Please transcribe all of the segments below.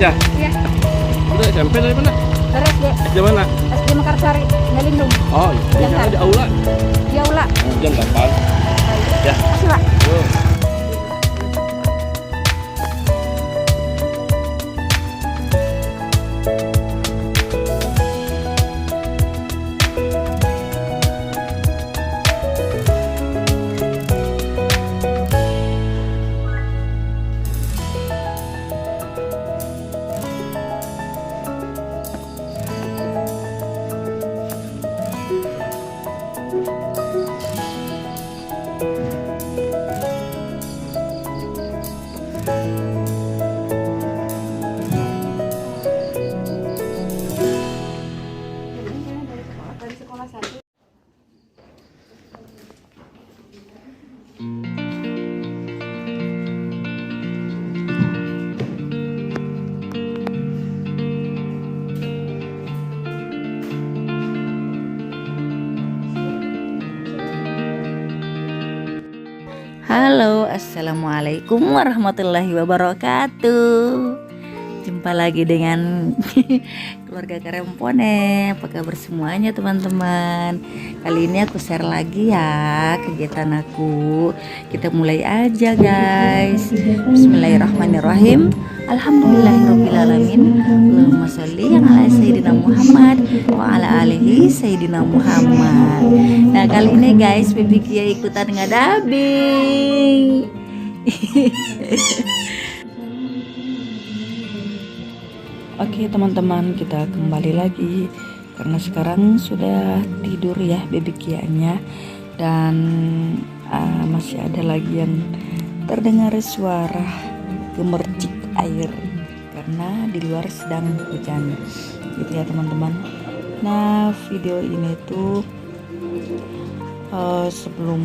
Ya? Iya. Udah SMP dari mana? Dari SD. SD mana? SD Mekarsari, Ngelindung. Oh, iya. Di aula. Di aula. Jam 8. Ya. Makasih, Pak. Dari sekolah satu. Halo, assalamualaikum warahmatullahi wabarakatuh. Jumpa lagi dengan keluarga Karempone. Apa kabar semuanya teman-teman? Kali ini aku share lagi ya kegiatan aku. Kita mulai aja guys. Bismillahirrahmanirrahim. Alhamdulillahirrahmanirrahim. Allahumma sholli ala Sayyidina Muhammad wa ala alihi Sayyidina Muhammad. Nah kali ini guys Baby Kia ikutan ngadabing. Oke teman-teman, kita kembali lagi karena sekarang sudah tidur ya Baby Kia-nya. Dan masih ada lagi yang terdengar suara gemercik air karena di luar sedang hujan gitu ya teman-teman. Nah video ini tuh sebelum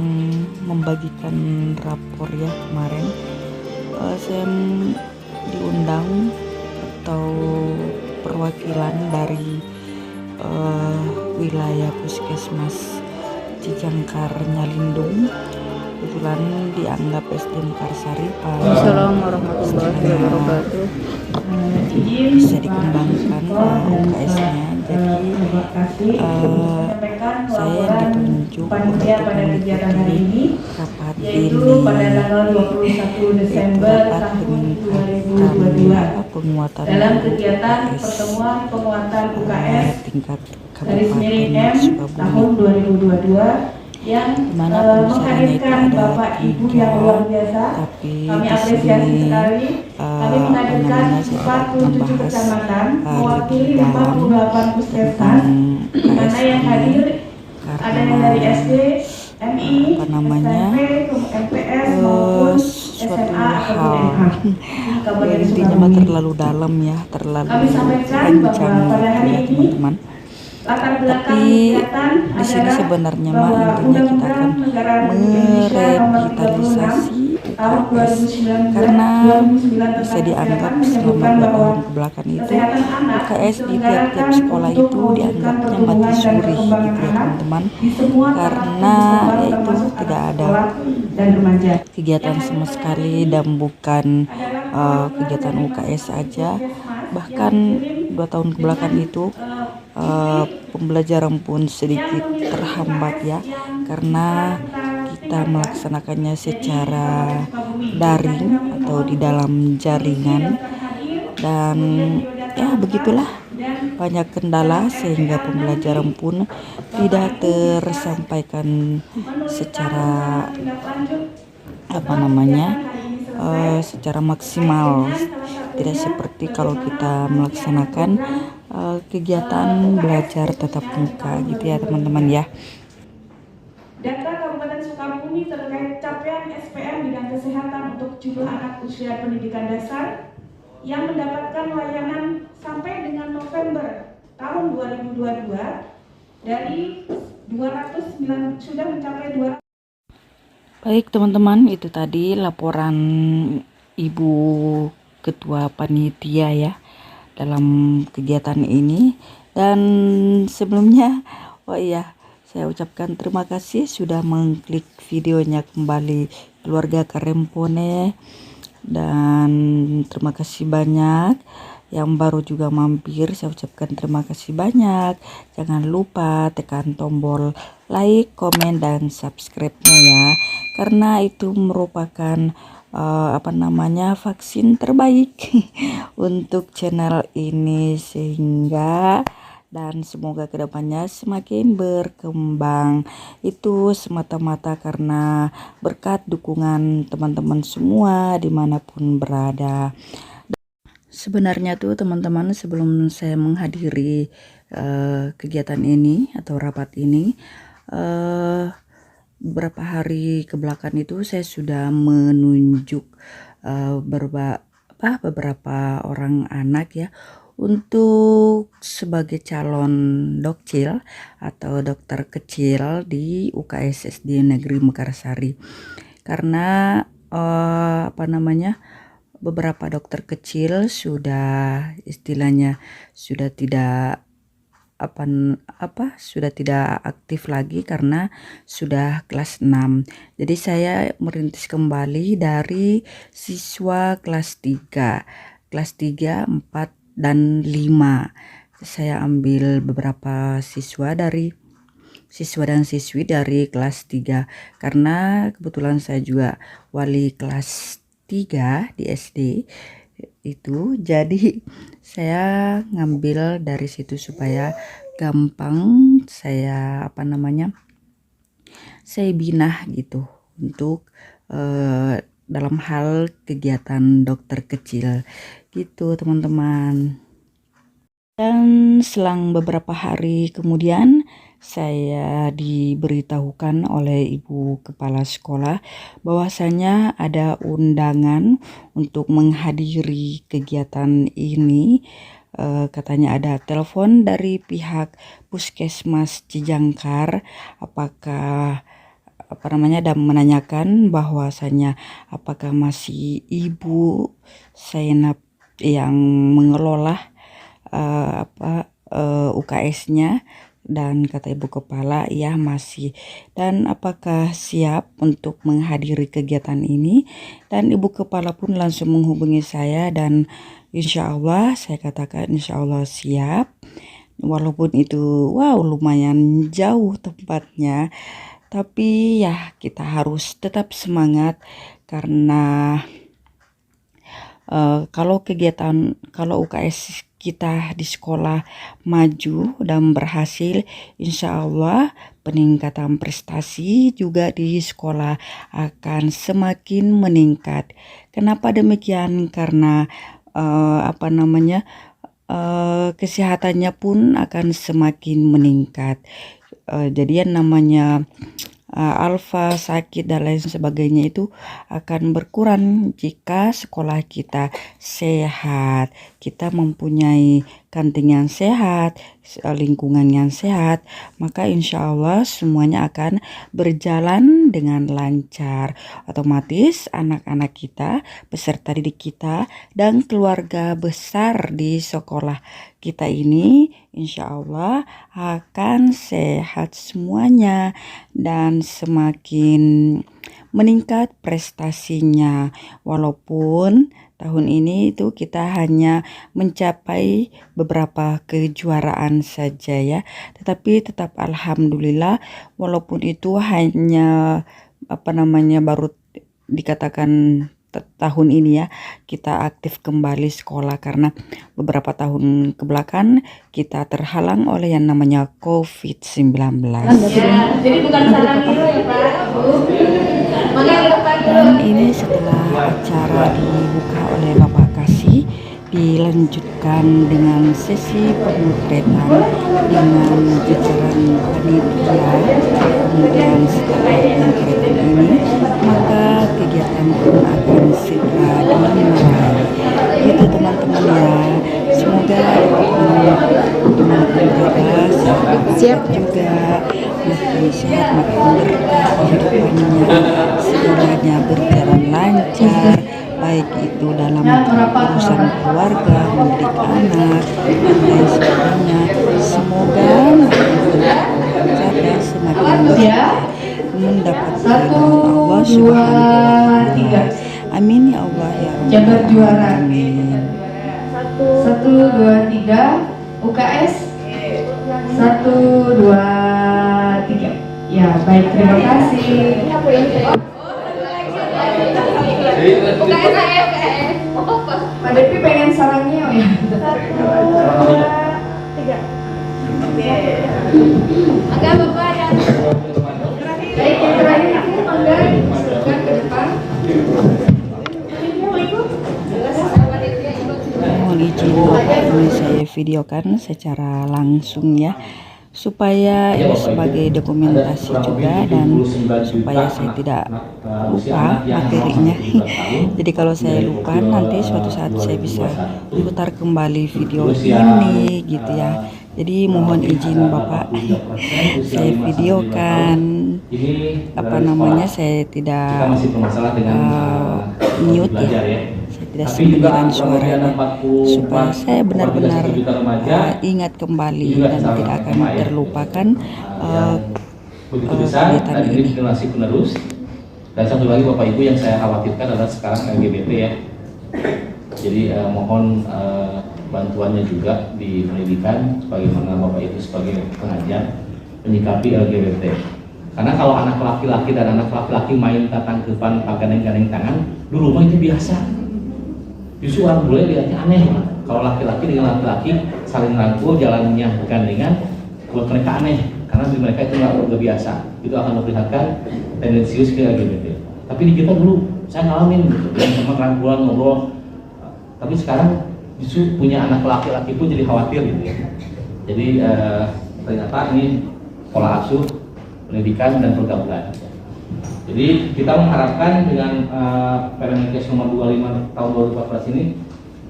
membagikan rapor ya kemarin, saya diundang atau perwakilan dari wilayah Puskesmas Cijangkar Ngelindung. Kebetulan dianggap SD Mekarsari Pak. Assalamualaikum warahmatullahi wabarakatuh. Bisa dikembangkan UKS-nya. Jadi saya yang ditunjuk untuk mengikuti rapat ini, rapat penguatan dalam kegiatan UKS pertemuan penguatan UKS tingkat garis miring M tahun Sukabumi, 2022 yang menghadirkan Bapak Ibu yang luar biasa. Kami apresiasi sekali. Kami menghadirkan 47 kecamatan mewakili 58 puskesmas, di mana yang hadir ada yang dari SD, MI, SMP, MPS maupun SMA ataupun MA. intinya mah terlalu dalam ya, terlalu Kami sampaikan panjang bahwa pada hari ya ini teman-teman. latar belakang Tapi kegiatan di sini sebenarnya mah bahwa intinya kita akan Undang-Undang Negara Indonesia Nomor 36 merevitalisasi tahun UKS 2019 karena 2009 bisa tentang dianggap kesehatan selama menyebutkan 2 bahwa tahun kebelakang itu kesehatan anak UKS di diselenggarakan tiap-tiap sekolah untuk itu mewujudkan dianggapnya pertumbuhan mati dan suri gitu perkembangan ya anak teman-teman, di semua tahap karena perkembangan, yaitu termasuk tidak anak ada sekolah dan remaja. kegiatan sama sekali dan bukan kegiatan UKS saja, bahkan 2 tahun kebelakang itu pembelajaran pun sedikit terhambat ya, karena kita melaksanakannya secara daring atau di dalam jaringan. Dan ya begitulah, banyak kendala sehingga pembelajaran pun tidak tersampaikan secara secara maksimal tidak seperti kalau kita melaksanakan kegiatan belajar tatap muka gitu ya teman-teman ya. Data Kabupaten Sukabumi terkait capaian SPM bidang kesehatan untuk jumlah anak usia pendidikan dasar yang mendapatkan layanan sampai dengan November tahun 2022 dari 209 sudah mencapai 200. Baik teman-teman, itu tadi laporan Ibu Ketua Panitia ya dalam kegiatan ini. Dan sebelumnya, oh iya, saya ucapkan terima kasih sudah mengklik videonya kembali keluarga Karempone. Dan terima kasih banyak yang baru juga mampir, saya ucapkan terima kasih banyak. Jangan lupa tekan tombol like, komen, dan subscribe-nya ya, karena itu merupakan vaksin terbaik untuk channel ini, sehingga dan semoga kedepannya semakin berkembang. Itu semata-mata karena berkat dukungan teman-teman semua dimanapun berada. Sebenarnya tuh teman-teman, sebelum saya menghadiri kegiatan ini atau rapat ini, beberapa hari kebelakang itu saya sudah menunjuk beberapa orang anak ya untuk sebagai calon dokcil atau dokter kecil di UKSSD Negeri Mekarsari. Karena beberapa dokter kecil sudah istilahnya sudah tidak sudah tidak aktif lagi karena sudah kelas 6. Jadi saya merintis kembali dari siswa kelas 3, 4 dan 5. Saya ambil beberapa siswa dan siswi dari kelas 3 karena kebetulan saya juga wali kelas 3 di SD itu, jadi saya ngambil dari situ supaya gampang saya saya binah gitu untuk dalam hal kegiatan dokter kecil gitu teman-teman. Dan selang beberapa hari kemudian saya diberitahukan oleh ibu kepala sekolah bahwasanya ada undangan untuk menghadiri kegiatan ini. Katanya ada telepon dari pihak Puskesmas Cijangkar, apakah dan menanyakan bahwasanya apakah masih Ibu Zainab yang mengelola UKS-nya. Dan kata ibu kepala, ya masih, dan apakah siap untuk menghadiri kegiatan ini. Dan ibu kepala pun langsung menghubungi saya, dan insya Allah saya katakan insya Allah siap, walaupun itu lumayan jauh tempatnya, tapi ya kita harus tetap semangat karena kalau UKS kita di sekolah maju dan berhasil, insya Allah peningkatan prestasi juga di sekolah akan semakin meningkat. Kenapa demikian? Karena kesehatannya pun akan semakin meningkat. Jadi yang namanya alfa, sakit dan lain sebagainya itu akan berkurang jika sekolah kita sehat, kita mempunyai kantin yang sehat, lingkungan yang sehat, maka insya Allah semuanya akan berjalan dengan lancar. Otomatis anak-anak kita, peserta didik kita, dan keluarga besar di sekolah kita ini insya Allah akan sehat semuanya dan semakin meningkat prestasinya. Walaupun tahun ini itu kita hanya mencapai beberapa kejuaraan saja ya, tetapi tetap alhamdulillah walaupun itu hanya baru dikatakan tahun ini ya kita aktif kembali sekolah, karena beberapa tahun kebelakang kita terhalang oleh yang namanya COVID-19. Jadi bukan saran dulu ya Pak, Bu. Dan ini setelah acara dibuka oleh Bapak Kasih dilanjutkan dengan sesi pemotretan dengan jajaran panitia. Kemudian setelah pemotretan ini, maka kegiatan pun akan segera dimulai. Gitu teman-teman ya. Semoga teman-teman berada siap juga, makin sehat, makin berkah kehidupannya, segalanya berjalan lancar, baik itu dalam urusan keluarga, mendidik anak, dan lain sebagainya. Semoga makin semakin berkah, mendapat ridho Allah Subhanahu wa Ta'ala. Amin ya Allah ya Jabar juara. Amin. 1, 2, 3 UKS 1, 2, 3. Ya baik, terima kasih. Pak Depi pengen sarangnya ya. 1, 2, 3. Agak Bapak yang Baik, yang terakhir itu Mangga dimasukkan ke depan. Mohon izin Bapak, ini saya videokan secara langsung ya, supaya ini sebagai dokumentasi juga dan supaya saya tidak lupa materinya. Jadi kalau saya lupa nanti suatu saat saya bisa putar kembali video ini gitu ya. Jadi mohon izin Bapak, saya videokan saya tidak mute ya, saya tidak sembunyikan suaranya supaya saya benar-benar ingat kembali dan tidak akan terlupakan kegiatan ini. Generasi penerus. Dan satu lagi Bapak Ibu yang saya khawatirkan adalah sekarang LGBT ya. Jadi mohon bantuannya juga di pendidikan, sebagaimana Bapak Ibu sebagai pengajar menyikapi LGBT. Karena kalau anak laki-laki dan anak laki-laki main tatangkepan gandeng-gandeng tangan, dulu mah itu biasa. Justru orang bule lihatnya aneh. Kalau laki-laki dengan laki-laki saling rangkul, jalannya gandengan, buat mereka aneh. Karena di mereka itu nggak biasa. Itu akan memperlihatkan tendensius ke LGBT. Tapi di kita dulu, saya ngalamin gitu, yang sama rangkulan ngobrol. Tapi sekarang justru punya anak laki-laki pun jadi khawatir gitu ya. Jadi ternyata ini pola asuh, pendidikan dan pergaulan. Jadi kita mengharapkan dengan Permenkes nomor 25 tahun 2014 ini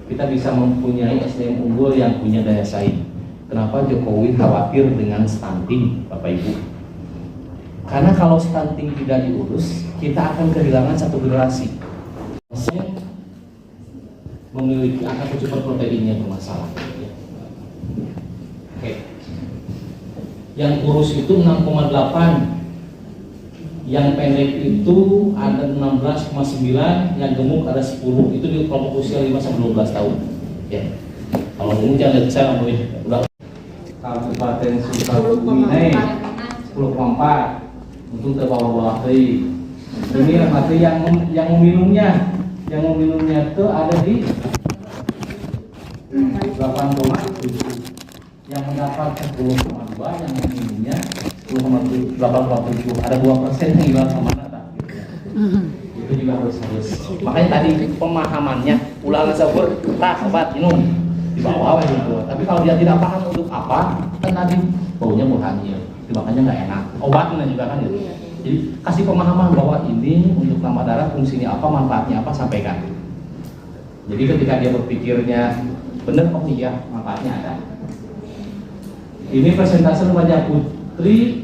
kita bisa mempunyai SDM unggul yang punya daya saing. Kenapa Jokowi khawatir dengan stunting, Bapak Ibu? Karena kalau stunting tidak diurus, kita akan kehilangan satu generasi. Memiliki angka super proteinnya bermasalah. Oke. Yang kurus itu 6,8, yang pendek itu ada 16,9, yang gemuk ada 10. Itu di kelompok usia 5-12 tahun. Ya. Kalau gemuk jangan lihat saya udah. Kabupaten Sukabumi 10,4. Untuk terbawah-bawah tadi. Ini berarti yang meminumnya. Yang meminumnya itu ada di 8,7. Yang mendapatkan 10,2, yang meminumnya 10,8,7. Ada 2% yang hilang sama nata. Itu juga harus. Makanya tadi pemahamannya ulangan sabur, obat minum di bawah gitu. Tapi kalau dia tidak paham untuk apa, kan tadi baunya murhanil, makanya nggak enak. Obatnya juga kan gitu. Jadi kasih pemahaman bahwa ini untuk tambah darah fungsinya apa, manfaatnya apa, sampaikan. Jadi ketika dia berpikirnya benar, oh iya manfaatnya ada. Ini persentase remaja putri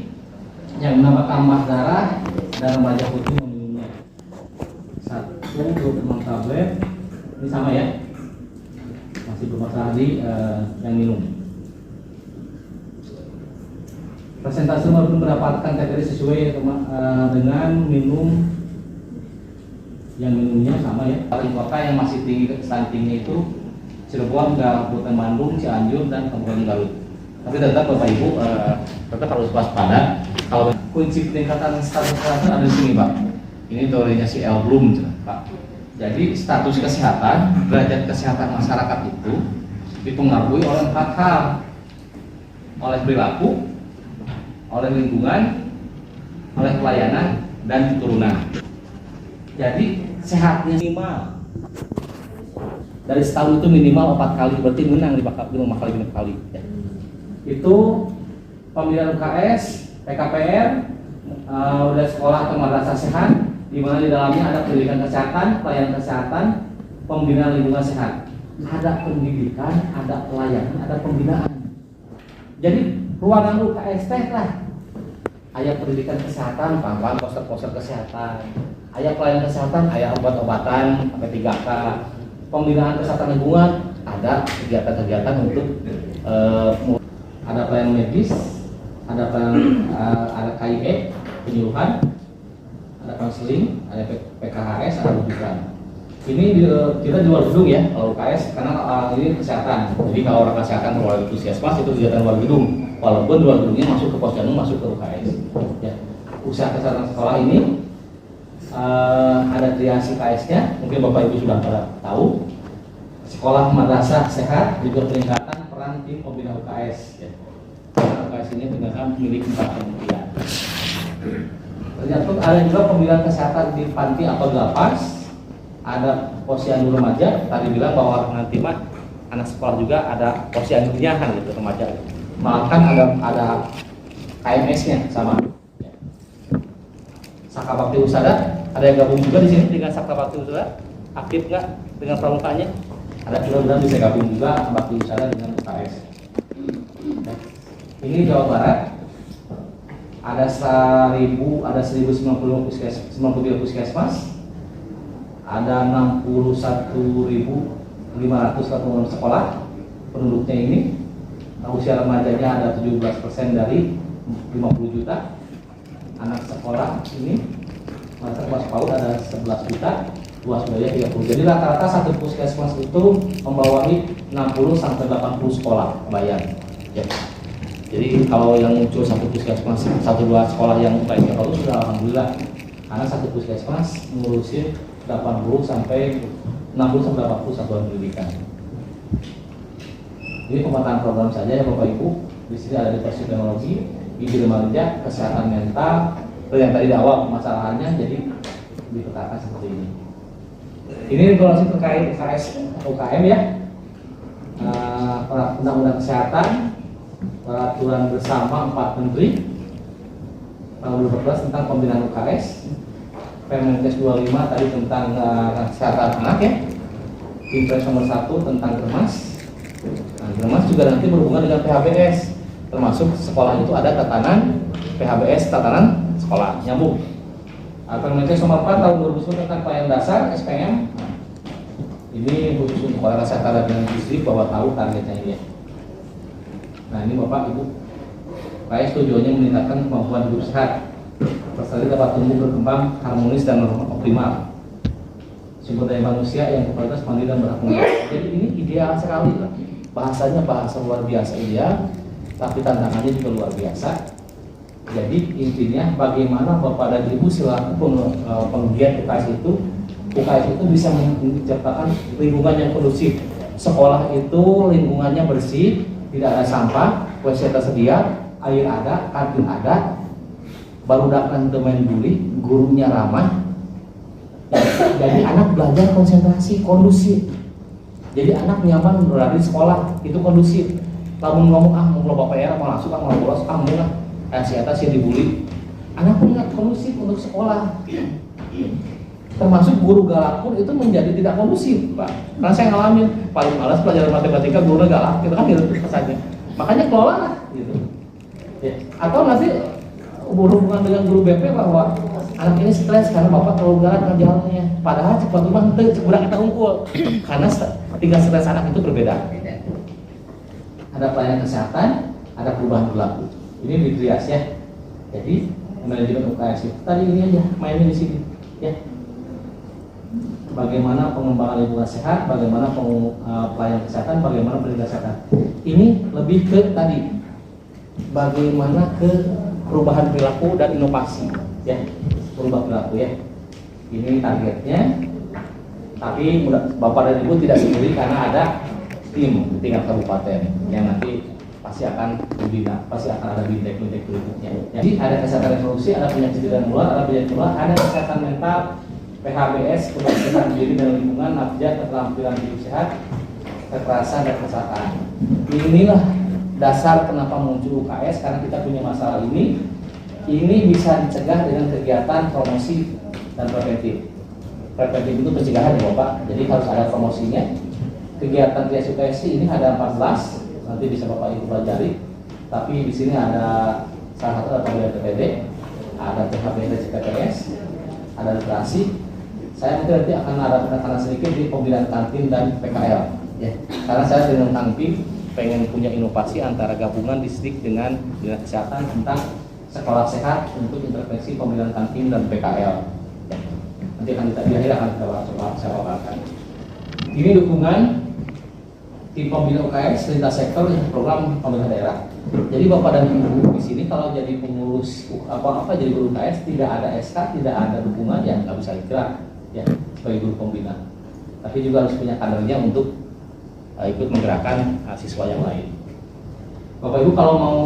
yang menambah darah dan remaja putri meminumnya 1,26 tablet. Ini sama ya, masih bermasalah di yang minum. Persentase mendapatkan TTR sesuai dengan minum yang minumnya sama ya. Paling kota yang masih tinggi stuntingnya itu Cirebon, Kabupaten Bandung, Cianjur, dan Kabupaten Garut. Tapi tetap Bapak Ibu tetap harus waspada. Kalau kunci peningkatan status kesehatan ada di sini Pak. Ini teorinya si L. Bloom Pak. Jadi status kesehatan, derajat kesehatan masyarakat itu dipengaruhi oleh 4 hal. Oleh perilaku, oleh lingkungan, oleh pelayanan, dan keturunan. Jadi sehatnya minimal Dari setahun itu minimal 4 kali, berarti menang 5 kali, 5 kali. Ya. Itu pembinaan UKS, PKPR, udah sekolah atau madrasah sehat, di mana di dalamnya ada pendidikan kesehatan, pelayanan kesehatan, pembinaan lingkungan sehat. Ada pendidikan, ada pelayanan, ada pembinaan. Jadi ruangan UKS teh lah. Aya pendidikan kesehatan, paham poster-poster kesehatan. Aya pelayanan kesehatan, aya obat-obatan pakai 3K. Pembinaan kesehatan lingkungan, ada kegiatan-kegiatan untuk ada pelayanan medis, ada ada KIE, penyuluhan, ada konseling, ada PKHS, ada rujukan. Ini kita di luar gedung ya, kalau UKS, karena ini kesehatan. Jadi kalau orang kesehatan keluar di puskesmas itu kegiatan luar gedung. Walaupun luar gedungnya masuk ke posyandu, masuk ke UKS. Ya. Usaha kesehatan sekolah ini ada triasi KS-nya, mungkin Bapak Ibu sudah pada tahu. Sekolah madrasah sehat juga peningkatan peran tim pembina UKS. Ya. UKS ini benar-benar milik 4 kementerian. Ternyata ada juga pembinaan kesehatan di panti atau di lapas, ada posyandu remaja. Tadi bilang bahwa nanti mah anak sekolah juga ada posyandunya kan gitu remaja. Malah ada KMS-nya sama. Saka Bakti Usada ada yang gabung juga di sini dengan Saka Bakti Usada, aktif nggak dengan pramukanya? Ada juga bisa gabung juga Bakti Usada dengan UKS. Ini Jawa Barat ada 1090 puskesmas, ada 61.500 sekolah penduduknya ini. Usia remajanya ada 17% dari 50 juta. Anak sekolah ini masa kelas PAUD ada 11 juta, luas wilayah 30. Jadi rata-rata satu puskesmas itu membawahi 60 sampai 80 sekolah, bayang. Ya. Jadi kalau yang muncul satu puskesmas, 1-2 sekolah yang UKS kalau sudah alhamdulillah. Karena satu puskesmas mengurusi 80 sampai 60 sampai 80 satuan pendidikan. Ini pemetaan program saja ya Bapak Ibu. Di sini ada diversi teknologi, gizi remaja, kesehatan mental, yang tadi di awal permasalahannya, jadi dipetakan seperti ini. Ini regulasi terkait UKM ya, undang-undang kesehatan, peraturan bersama 4 menteri tahun 2014 tentang pembinaan UKS, Permenkes 25 tadi tentang kesehatan anak ya, Impres nomor 1 tentang Kermas. Nah, Kermas juga nanti berhubungan dengan PHBS, termasuk sekolah itu ada tatanan PHBS, tatanan sekolah nyambung. Permenkes nomor 4 tahun 2010 tentang pelayanan dasar SPM. Ini khusus untuk orang kesehatan dan industri bahwa tahu targetnya ini ya. Nah ini Bapak Ibu, KS tujuannya meningkatkan kemampuan hidup sehat, peserta dapat tumbuh berkembang harmonis dan optimal, sumber daya manusia yang berkualitas mandiri dan berakumulasi. Jadi ini ideal sekali lah. Bahasanya bahasa luar biasa ideal, tapi tantangannya juga luar biasa. Jadi intinya bagaimana Bapak dan Ibu selaku penggiat UKS itu bisa menciptakan lingkungan yang kondusif. Sekolah itu lingkungannya bersih, tidak ada sampah, WC tersedia, air ada, kantin ada, baru datang main bully, gurunya ramah. Jadi anak belajar konsentrasi, kondusif. Jadi anak nyaman berada di sekolah, itu kondusif. Lamun ngomong mau bapak ya, mau masuk, mau bolos, mau lah. Si atas yang dibully, anak pun nggak kondusif untuk sekolah. Termasuk guru galak pun itu menjadi tidak kondusif, Pak. Karena saya ngalamin paling malas pelajaran matematika guru galak, itu kan gitu pesannya. Makanya kelola lah, gitu. Ya. Atau nanti berhubungan dengan guru BP bahwa anak ini stres karena bapak terlalu galak ngajarannya. Padahal cepat rumah itu kurang kita unggul. Karena tingkat stres anak itu berbeda. Ada pelayanan kesehatan, ada perubahan perilaku. Ini di trias ya. Jadi manajemen UKS itu tadi ini aja mainnya di sini ya. Bagaimana pengembangan lingkungan sehat, bagaimana pelayanan kesehatan, bagaimana pendidikan kesehatan. Ini lebih ke tadi bagaimana ke perubahan perilaku dan inovasi ya, berubah perilaku ya. Ini targetnya. Tapi Bapak dan Ibu tidak sendiri karena ada tim di tingkat kabupaten yang nanti pasti akan dibina, pasti akan ada bidek berikutnya. Jadi ada kesehatan reproduksi, ada penyakit tidak menular, ada penyakit menular, ada kesehatan mental, PHBS, kebersihan diri dan lingkungan, nafjah, keterampilan hidup sehat, kekerasan dan kesehatan. Inilah dasar kenapa muncul UKS, karena kita punya masalah ini. Ini bisa dicegah dengan kegiatan promosi dan preventif. Preventif itu pencegahan ya Bapak, jadi harus ada promosinya. Kegiatan UKS ini ada 14, nanti bisa Bapak Ibu pelajari. Tapi di sini ada salah satu ada pembelian PPD, ada PHBS CPTS, ada literasi. Saya nanti akan ada penekanan sedikit di pembelian kantin dan PKL. Ya, karena saya dengan kantin pengen punya inovasi antara gabungan distrik dengan dinas kesehatan tentang sekolah sehat untuk intervensi pembelian kantin dan PKL. Ya, nanti akan kita di akhir akan coba saya paparkan. Ini dukungan tim pembina UKS lintas sektor program pemerintah daerah. Jadi Bapak dan Ibu di sini kalau jadi pengurus apa-apa jadi guru UKS tidak ada SK, tidak ada dukungan ya nggak bisa ikrar ya sebagai guru pembina. Tapi juga harus punya kadernya untuk ikut menggerakkan siswa yang lain. Bapak Ibu kalau mau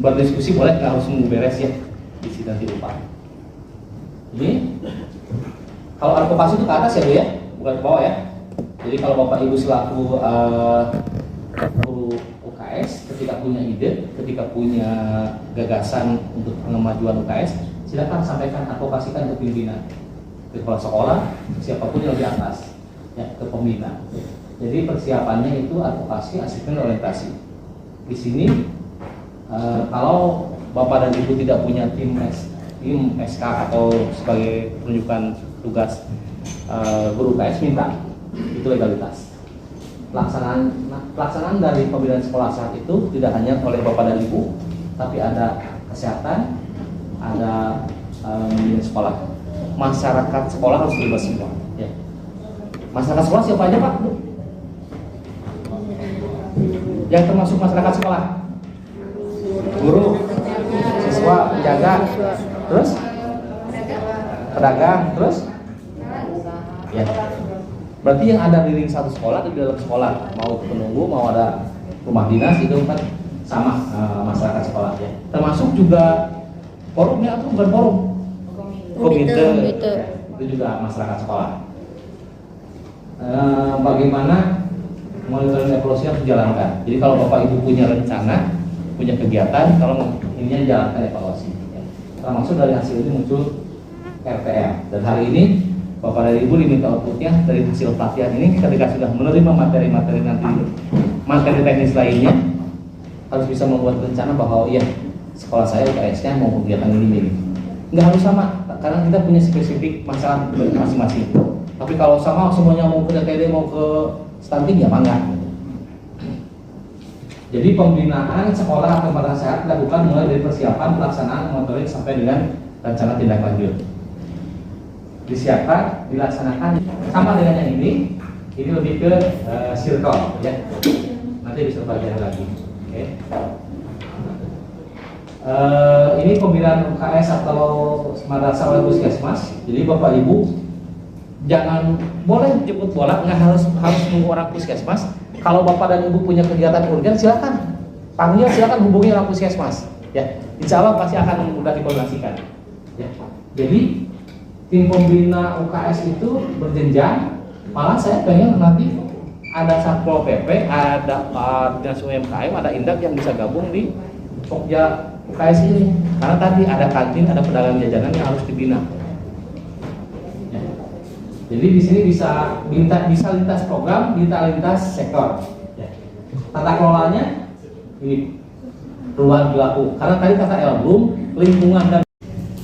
berdiskusi boleh, nggak harus nunggu beres ya di sini nanti lupa. Ini kalau advokasi itu ke atas ya Bu ya, bukan ke bawah ya. Jadi kalau Bapak Ibu selaku guru UKS ketika punya ide, ketika punya gagasan untuk kemajuan UKS, silakan sampaikan, advokasikan ke pimpinan, ke kepala sekolah, siapapun yang di atas ya, ke pembina. Jadi persiapannya itu advokasi, asesmen, orientasi. Di sini kalau Bapak dan Ibu tidak punya tim SK atau sebagai penunjukan tugas guru UKS, minta itu legalitas. Pelaksanaan dari pembinaan sekolah saat itu tidak hanya oleh Bapak dan Ibu, tapi ada kesehatan, ada manajemen sekolah, masyarakat sekolah harus terlibat semua. Ya. Masyarakat sekolah siapa aja Pak? Yang termasuk masyarakat sekolah? Guru, siswa, penjaga, terus pedagang, terus ya. Berarti yang ada di ring satu sekolah atau di dalam sekolah, mau penunggu, mau ada rumah dinas, itu kan sama masyarakat sekolah ya. Termasuk juga forumnya atau bukan forum? Komite. Ya, itu juga masyarakat sekolah. Bagaimana monitoring evaluasi harus dijalankan. Jadi kalau Bapak Ibu punya rencana, punya kegiatan, kalau ininya jalankan evaluasi. Ya. Termasuk dari hasil ini muncul RTM. Dan hari ini Bapak dan Ibu diminta outputnya dari hasil pelatihan ini. Ketika sudah menerima materi-materi nanti, materi teknis lainnya, harus bisa membuat rencana bahwa iya sekolah saya UKS-nya mau kegiatan ini. Nggak harus sama, karena kita punya spesifik masalah masing-masing. Tapi kalau sama semuanya mau ke DTD, mau ke stunting ya mangga. Jadi pembinaan sekolah atau tempat sehat dilakukan mulai dari persiapan, pelaksanaan, monitoring sampai dengan rencana tindak lanjut. Disiapkan, dilaksanakan sama dengan yang ini lebih ke circle ya. Nanti bisa belajar lagi. Oke. Ini pembinaan UKS atau madrasah wal puskesmas. Jadi Bapak Ibu jangan boleh jemput bola, nggak harus nunggu orang puskesmas. Kalau Bapak dan Ibu punya kegiatan urgen, silakan panggil, silakan hubungi orang puskesmas. Ya, insya Allah pasti akan mudah dikoordinasikan. Ya. Jadi tim pembina UKS itu berjenjang. Malah saya pengen nanti ada Satpol PP, ada Dinas UMKM, ada Indak yang bisa gabung di Pokja UKS ini. Karena tadi ada kantin, ada pedagang jajanan yang harus dibina. Ya. Jadi di sini bisa lintas program, lintas sektor. Ya. Tata kelolanya ini perubahan berlaku. Karena tadi kata Elblum, lingkungan dan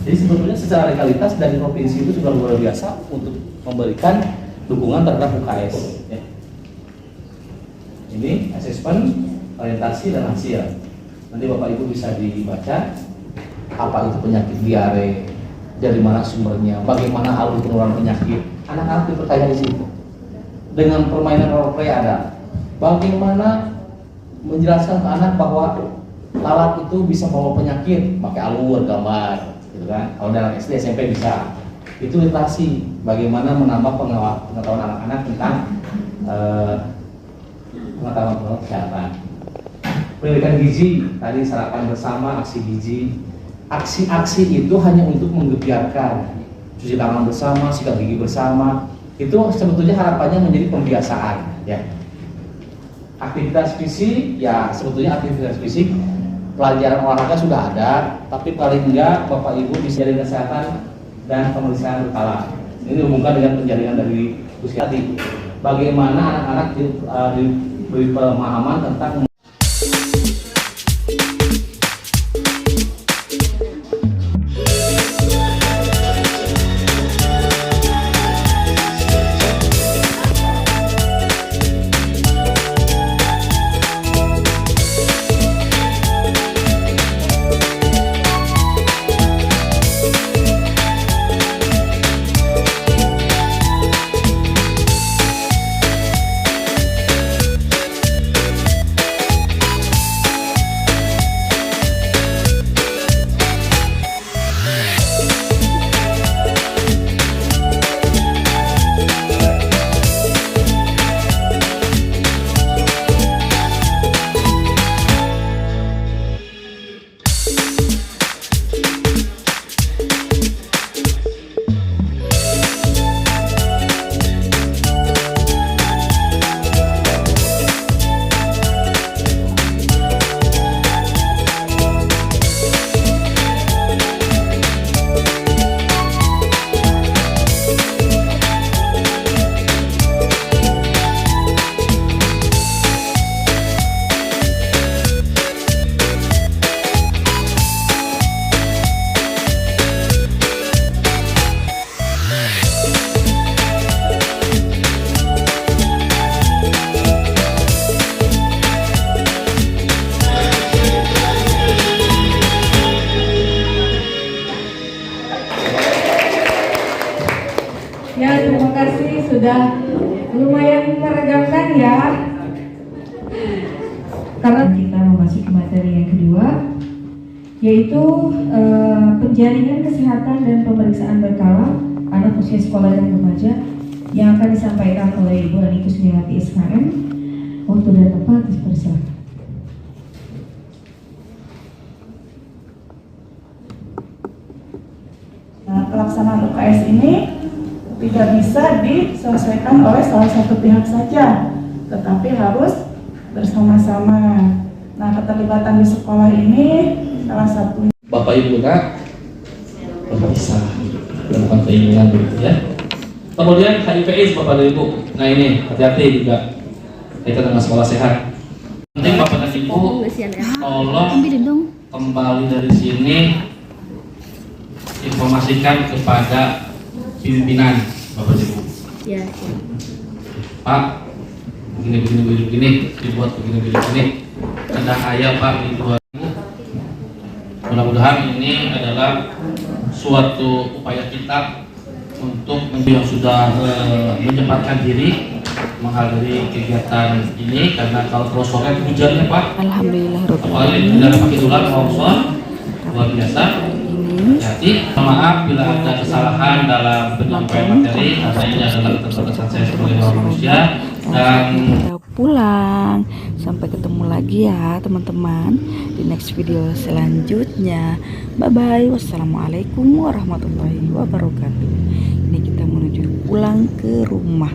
jadi sebetulnya secara legalitas dari provinsi itu sudah luar biasa untuk memberikan dukungan terhadap UKS. Ya. Ini asesmen, orientasi dan hasil. Nanti Bapak Ibu bisa dibaca apa itu penyakit diare, dari mana sumbernya, bagaimana alur penularan penyakit. Anak-anak dipercaya di situ. Dengan permainan role play ada. Bagaimana menjelaskan ke anak bahwa lalat itu bisa bawa penyakit, pakai alur, gambar. Gitu kan? Kalau dalam SD SMP bisa. Itu literasi, bagaimana menambah pengetahuan anak-anak tentang pengetahuan kesehatan. Pendidikan gizi, tadi sarapan bersama, aksi gizi. Aksi-aksi itu hanya untuk menggebiarkan cuci tangan bersama, sikat gigi bersama. Itu sebetulnya harapannya menjadi pembiasaan ya. Aktivitas fisik ya, sebetulnya aktivitas fisik pelajaran olahraga sudah ada, tapi paling enggak Bapak Ibu bisa jaring kesehatan dan pemeriksaan berkala. Ini dihubungkan dengan penjaringan dari puskesmas tadi. Bagaimana anak-anak diberi pemahaman tentang Ya, terima kasih sudah lumayan meregangkan ya. Karena kita memasuki materi yang kedua, yaitu penjaringan kesehatan dan pemeriksaan berkala anak usia sekolah dan remaja yang akan disampaikan oleh Ibu Ani Kusmiati SKM. Waktu dan tempat dipersilakan. Nah, pelaksanaan UKS ini tidak bisa diselesaikan oleh salah satu pihak saja, tetapi harus bersama-sama. Nah, keterlibatan di sekolah ini salah satu. Bapak Ibu Kak bisa melakukan keinginan begitu ya. Kemudian HIV/AIDS Bapak dan Ibu. Nah ini hati-hati juga kaitan dengan sekolah sehat. Penting Bapak dan Ibu tolong kembali dari sini informasikan kepada pimpinan Bapak Ibu. Ya. Pak, begini, dibuat begini. Ada ayah Pak dibuat. Mudah-mudahan ini adalah suatu upaya kita untuk yang sudah menyempatkan diri menghadiri kegiatan ini, karena kalau terus sore hujan ya Pak. Alhamdulillah. Apalagi tidak pakai tulang longsor luar biasa. Hati, maaf bila ada kesalahan dalam penyampaian materi, karena ini adalah keterbatasan saya sebagai orang manusia. Dan kita pulang. Sampai ketemu lagi ya teman-teman di next video selanjutnya. Bye bye. Wassalamualaikum warahmatullahi wabarakatuh. Ini kita menuju pulang ke rumah.